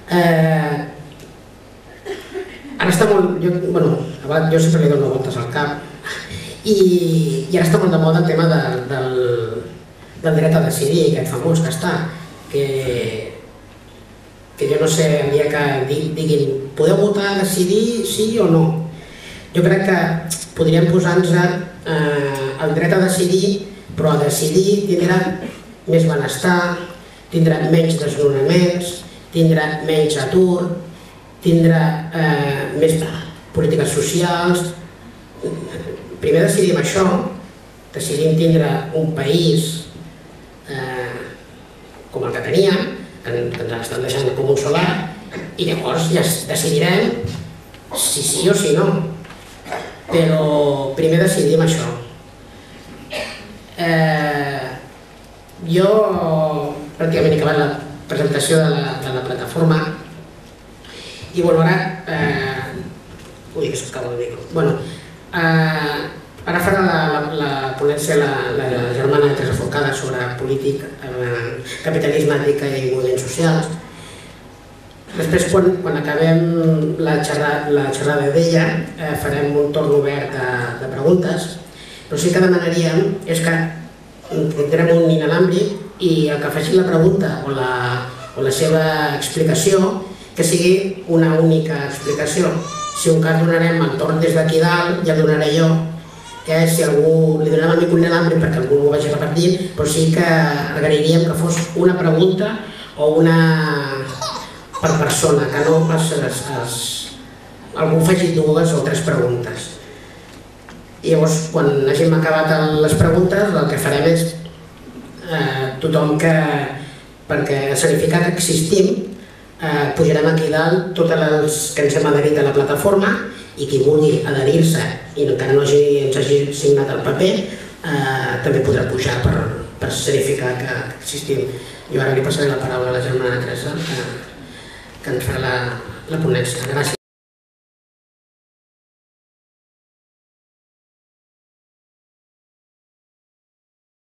Ara està molt... Jo sempre li dono voltes al cap i ara està molt de moda el tema del dret a decidir, aquest famós que està, que jo no sé, el dia que diguin podeu votar a decidir sí o no. Jo crec que podríem posar-nos el dret a decidir, però a decidir tindrà més benestar, tindrà menys desnonaments, tindrà menys atur, tindrà més polítiques socials. Primer decidim això, decidim tindre un país com el que teníem, que ens estan deixant com un solar, i llavors ja decidirem si sí o si no. Però primer decidim això. Jo pràcticament he acabat la presentació de la plataforma i ara... Ui, que s'escapa el micro. Ara farà la ponència la germana Teresa Forcada sobre política, capitalisme, ètica i moviments socials. Després, quan acabem la xerrada d'ella, farem un torn obert de preguntes, però sí que demanaríem és que tindrem un inalàmbric i el que faci la pregunta o la seva explicació que sigui una única explicació. Si un cas donarem el torn des d'aquí dalt, ja el donaré jo, que si algú li donarem el mic un inalàmbric perquè algú ho vagi repartint, però sí que agrairíem que fos una pregunta o una per persona, que no algú faci dues o tres preguntes. I llavors, quan hàgim acabat les preguntes, el que farem és tothom que, perquè certificar que existim, pujarem aquí dalt tots els que ens hem adherit a la plataforma i qui vulgui adherir-se i encara no ens hagi signat el paper també podrà pujar per certificar que existim. Jo ara li passaré la paraula a la germana Teresa que ens farà la ponència. Gràcies.